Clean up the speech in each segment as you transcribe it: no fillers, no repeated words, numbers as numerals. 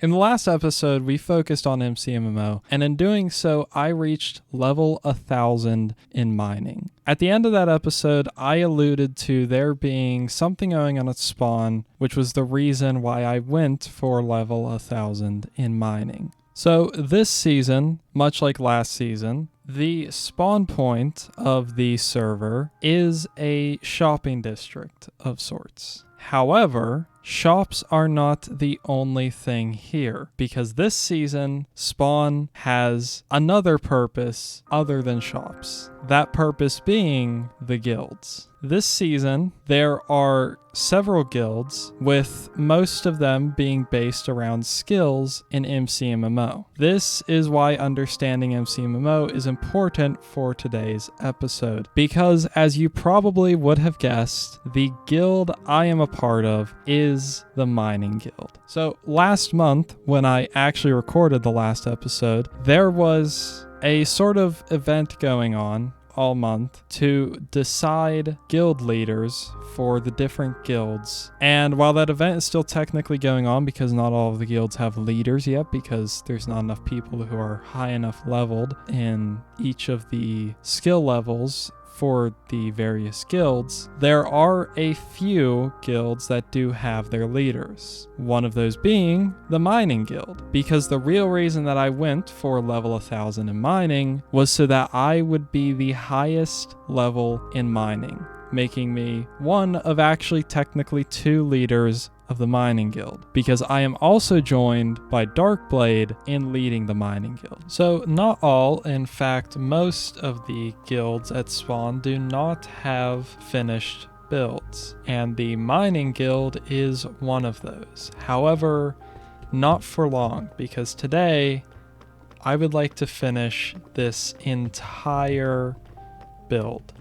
In the last episode, we focused on MCMMO, and in doing so, I reached level 1000 in mining. At the end of that episode, I alluded to there being something going on at spawn, which was the reason why I went for level 1000 in mining. So this season, much like last season, the spawn point of the server is a shopping district of sorts. However, shops are not the only thing here, because this season, Spawn has another purpose other than shops. That purpose being the guilds. This season, there are several guilds, with most of them being based around skills in MCMMO. This is why understanding MCMMO is important for today's episode, because as you probably would have guessed, the guild I am a part of is the Mining Guild. So last month, when I actually recorded the last episode, there was a sort of event going on all month to decide guild leaders for the different guilds. And while that event is still technically going on, because not all of the guilds have leaders yet, because there's not enough people who are high enough leveled in each of the skill levels for the various guilds, there are a few guilds that do have their leaders. One of those being the Mining Guild, because the real reason that I went for level 1000 in mining was so that I would be the highest level in mining, making me one of actually technically two leaders of the Mining Guild, because I am also joined by Darkblade in leading the Mining Guild. So not all, in fact, most of the guilds at spawn do not have finished builds, and the Mining Guild is one of those. However, not for long, because today I would like to finish this entire build.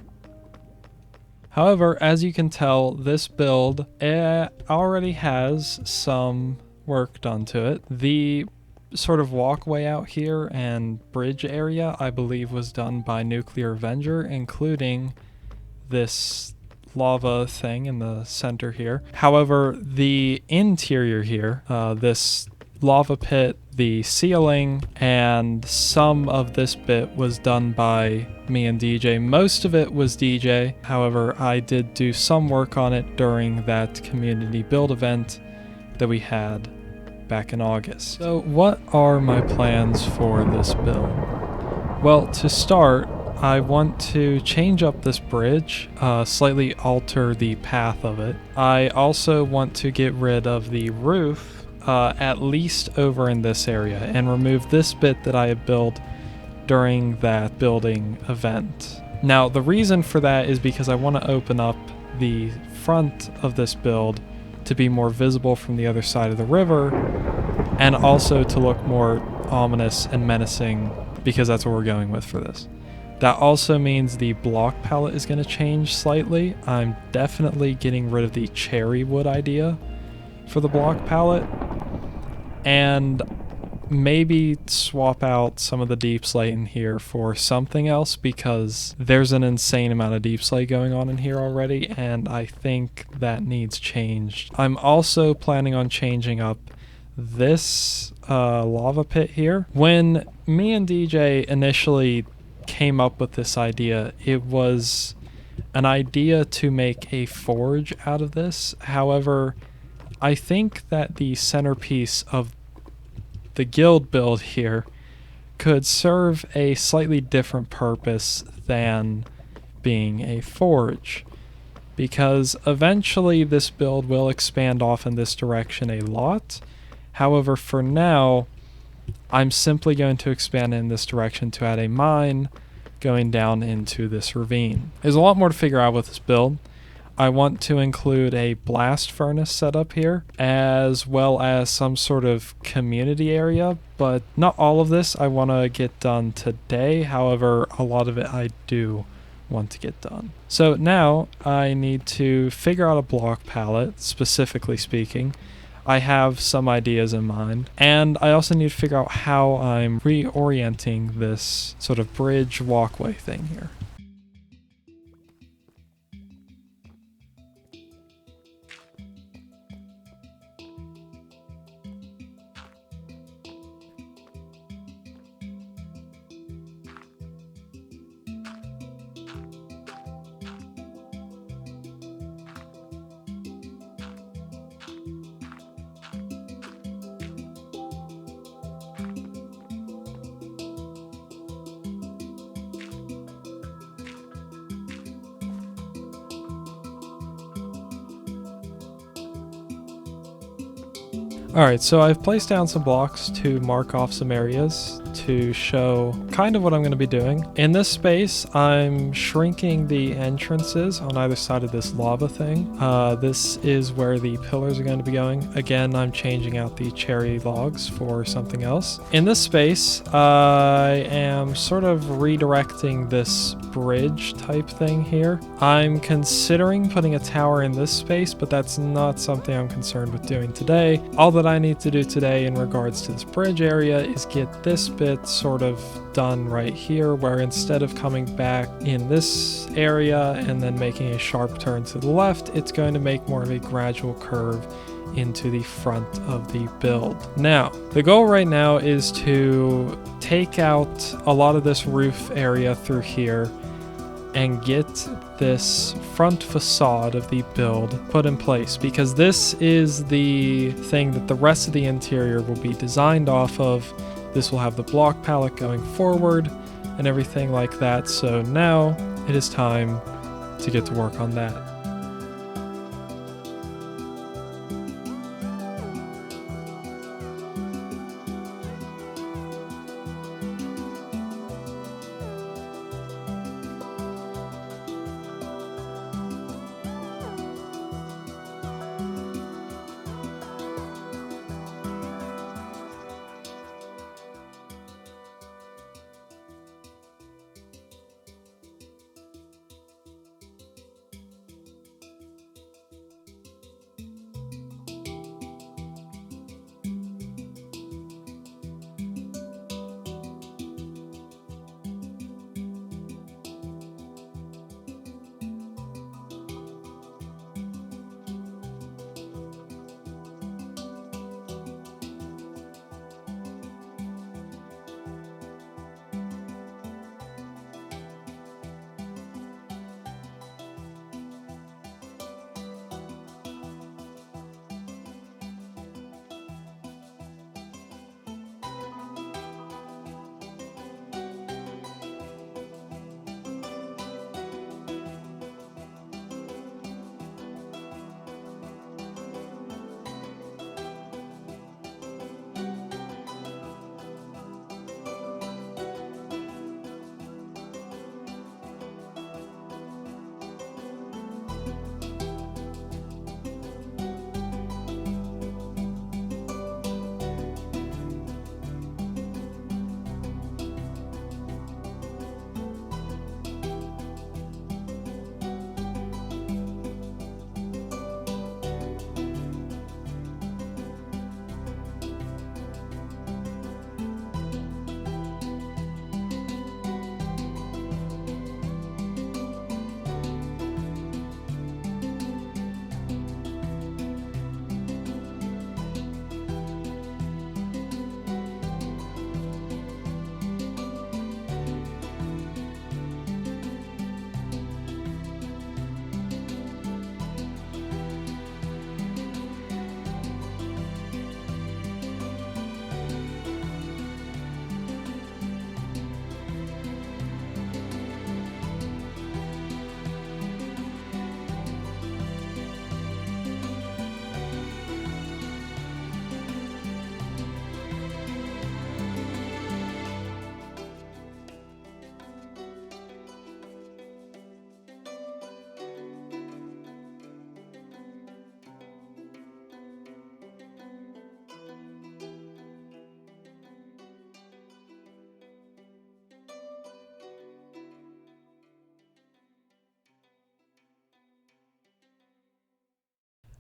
However, as you can tell, this build already has some work done to it. The sort of walkway out here and bridge area, I believe, was done by Nuclear Avenger, including this lava thing in the center here. However, the interior here, this lava pit, the ceiling, and some of this bit was done by me and DJ. Most of it was DJ. However, I did do some work on it during that community build event that we had back in August. So what are my plans for this build? Well, to start, I want to change up this bridge, slightly alter the path of it. I also want to get rid of the roof, at least over in this area, and remove this bit that I had built during that building event. Now, the reason for that is because I want to open up the front of this build to be more visible from the other side of the river, and also to look more ominous and menacing, because that's what we're going with for this. That also means the block palette is going to change slightly. I'm definitely getting rid of the cherry wood idea for the block palette, and maybe swap out some of the deep slate in here for something else, because there's an insane amount of deep slate going on in here already, and I think that needs changed. I'm also planning on changing up this lava pit here. When me and DJ initially came up with this idea, it was an idea to make a forge out of this. However, I think that the centerpiece of the guild build here could serve a slightly different purpose than being a forge, because eventually this build will expand off in this direction a lot. However, for now, I'm simply going to expand in this direction to add a mine going down into this ravine. There's a lot more to figure out with this build. I want to include a blast furnace setup here, as well as some sort of community area, but not all of this I want to get done today. However, a lot of it I do want to get done. So now I need to figure out a block palette, specifically speaking. I have some ideas in mind, and I also need to figure out how I'm reorienting this sort of bridge walkway thing here. Alright, so I've placed down some blocks to mark off some areas to show kind of what I'm going to be doing. In this space, I'm shrinking the entrances on either side of this lava thing. This is where the pillars are going to be going. Again, I'm changing out the cherry logs for something else. In this space, I am sort of redirecting this bridge type thing here. I'm considering putting a tower in this space, but that's not something I'm concerned with doing today. All that I need to do today in regards to this bridge area is get this bit sort of done right here, where instead of coming back in this area and then making a sharp turn to the left, it's going to make more of a gradual curve into the front of the build. Now, the goal right now is to take out a lot of this roof area through here and get this front facade of the build put in place, because this is the thing that the rest of the interior will be designed off of. This will have the block palette going forward and everything like that. So now it is time to get to work on that.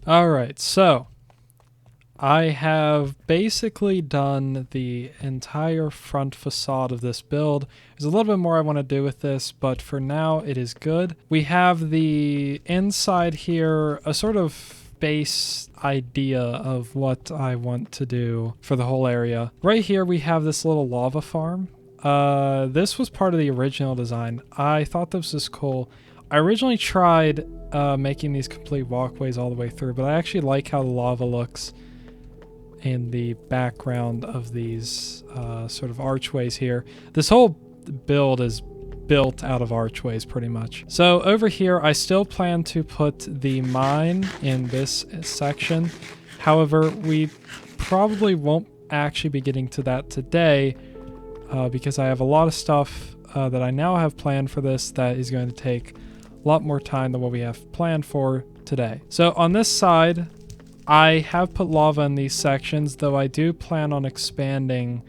Alright, so I have basically done the entire front facade of this build. There's a little bit more I want to do with this, but for now it is good. We have the inside here, a sort of base idea of what I want to do for the whole area. Right here we have this little lava farm. This was part of the original design. I thought this was cool. I originally tried making these complete walkways all the way through, but I actually like how the lava looks in the background of these sort of archways here. This whole build is built out of archways pretty much. So over here, I still plan to put the mine in this section. However, we probably won't actually be getting to that today because I have a lot of stuff that I now have planned for this that is going to take a lot more time than what we have planned for today. So on this side, I have put lava in these sections, though I do plan on expanding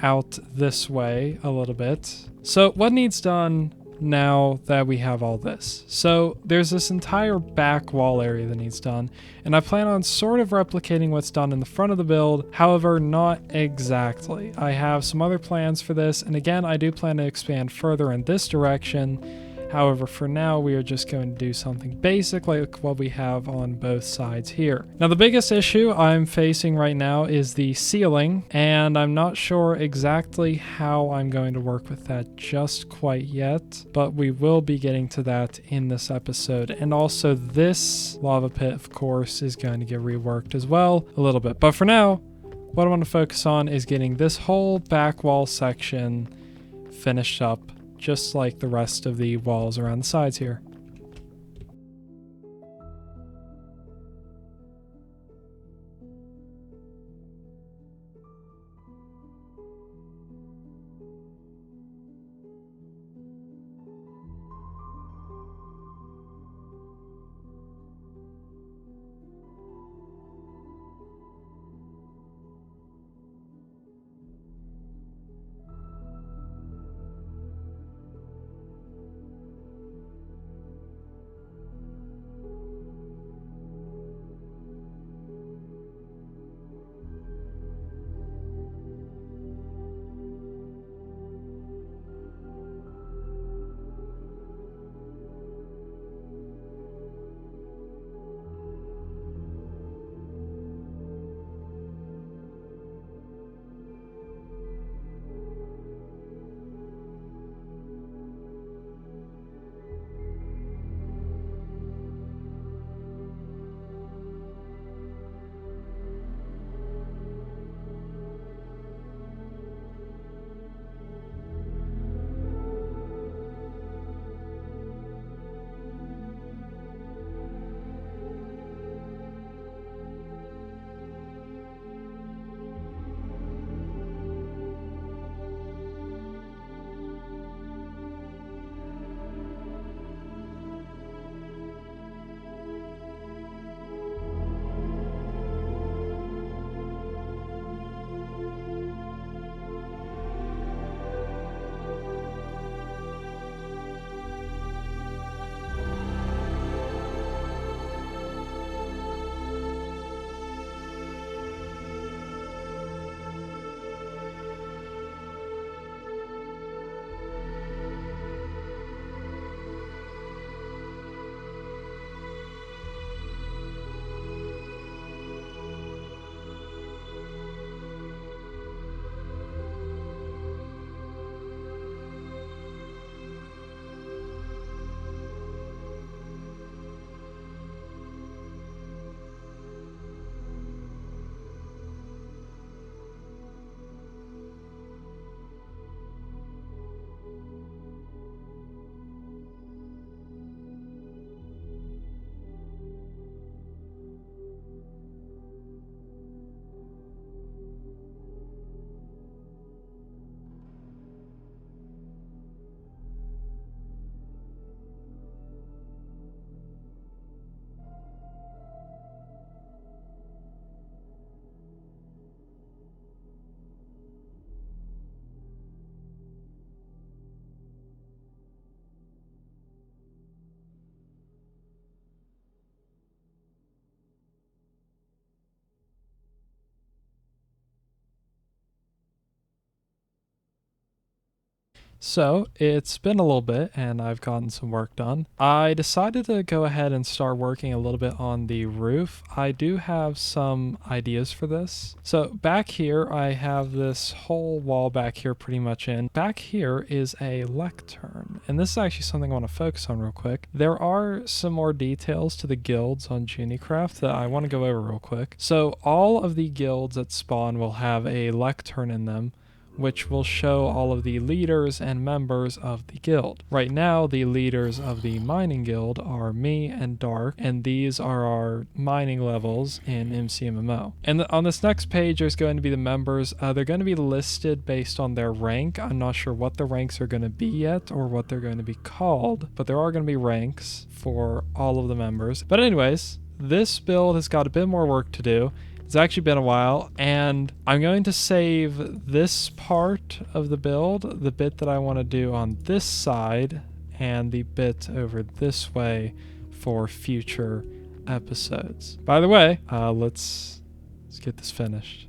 out this way a little bit. So what needs done now that we have all this? So there's this entire back wall area that needs done, and I plan on sort of replicating what's done in the front of the build, however, not exactly. I have some other plans for this, and again, I do plan to expand further in this direction. However, for now, we are just going to do something basic like what we have on both sides here. Now, the biggest issue I'm facing right now is the ceiling, and I'm not sure exactly how I'm going to work with that just quite yet, but we will be getting to that in this episode. And also, this lava pit, of course, is going to get reworked as well a little bit. But for now, what I want to focus on is getting this whole back wall section finished up, just like the rest of the walls around the sides here. So it's been a little bit and I've gotten some work done. I decided to go ahead and start working a little bit on the roof. I do have some ideas for this. So back here, I have this whole wall back here pretty much in. Back here is a lectern, and this is actually something I want to focus on real quick. There are some more details to the guilds on Junicraft that I want to go over real quick. So all of the guilds that spawn will have a lectern in them, which will show all of the leaders and members of the guild. Right now, the leaders of the mining guild are me and Dark, and these are our mining levels in MCMMO. And on this next page, there's going to be the members. They're going to be listed based on their rank. I'm not sure what the ranks are going to be yet or what they're going to be called, but there are going to be ranks for all of the members. But anyways, this build has got a bit more work to do. It's actually been a while, and I'm going to save this part of the build, the bit that I want to do on this side, and the bit over this way for future episodes. By the way, let's get this finished.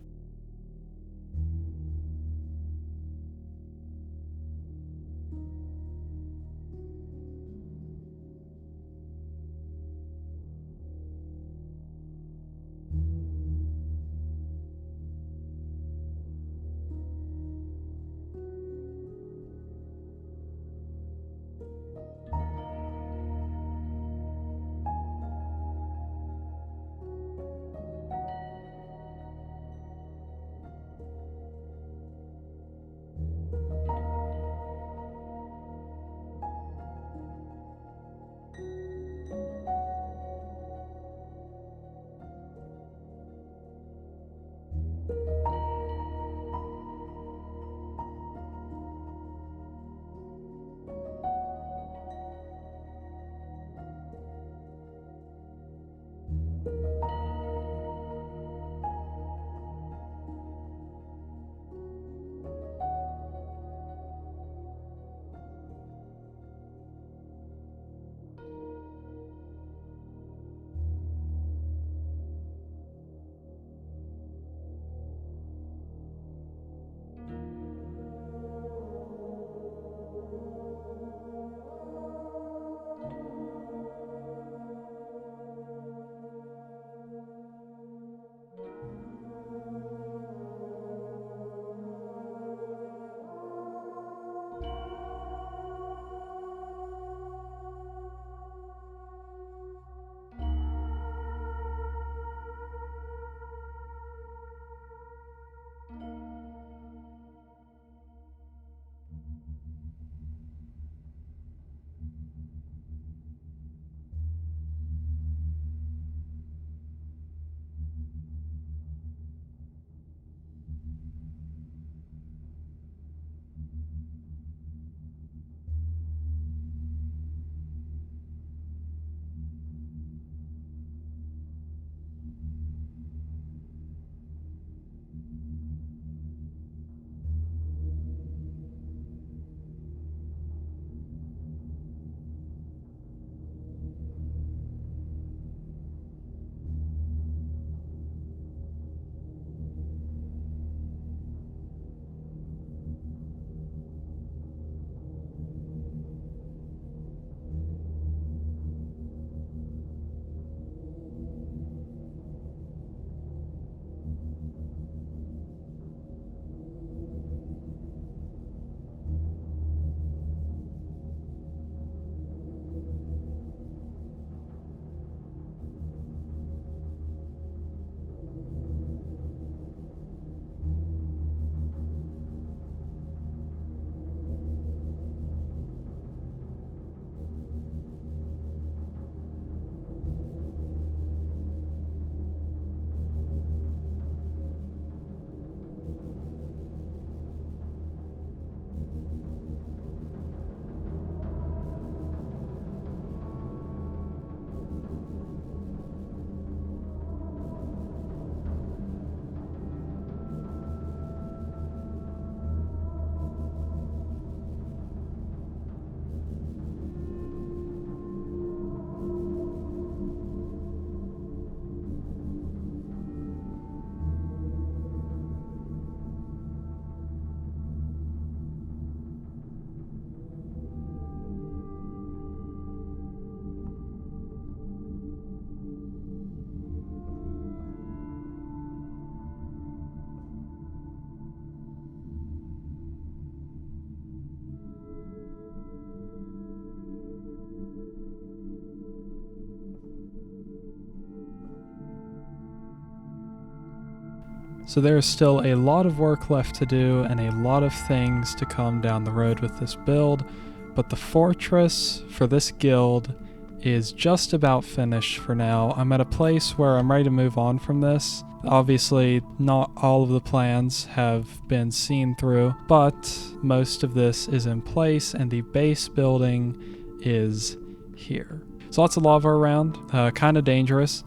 So there is still a lot of work left to do and a lot of things to come down the road with this build, but the fortress for this guild is just about finished for now. I'm at a place where I'm ready to move on from this. Obviously, not all of the plans have been seen through, but most of this is in place and the base building is here. So lots of lava around, kind of dangerous.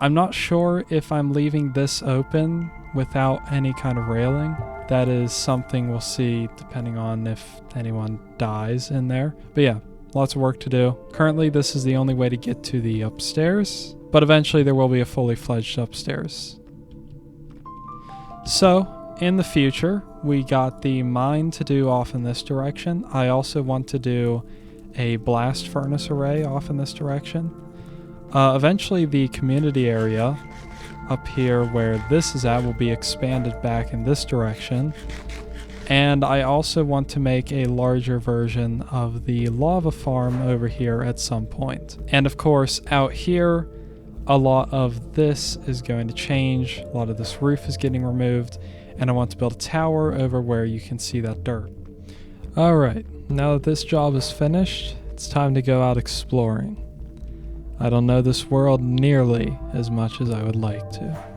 I'm not sure if I'm leaving this open without any kind of railing. That is something we'll see depending on if anyone dies in there. But yeah, lots of work to do. Currently, this is the only way to get to the upstairs, but eventually there will be a fully fledged upstairs. So, in the future, we got the mine to do off in this direction. I also want to do a blast furnace array off in this direction. Eventually, the community area up here where this is at will be expanded back in this direction. And I also want to make a larger version of the lava farm over here at some point. And of course, out here, a lot of this is going to change. A lot of this roof is getting removed, and I want to build a tower over where you can see that dirt. All right, now that this job is finished, it's time to go out exploring. I don't know this world nearly as much as I would like to.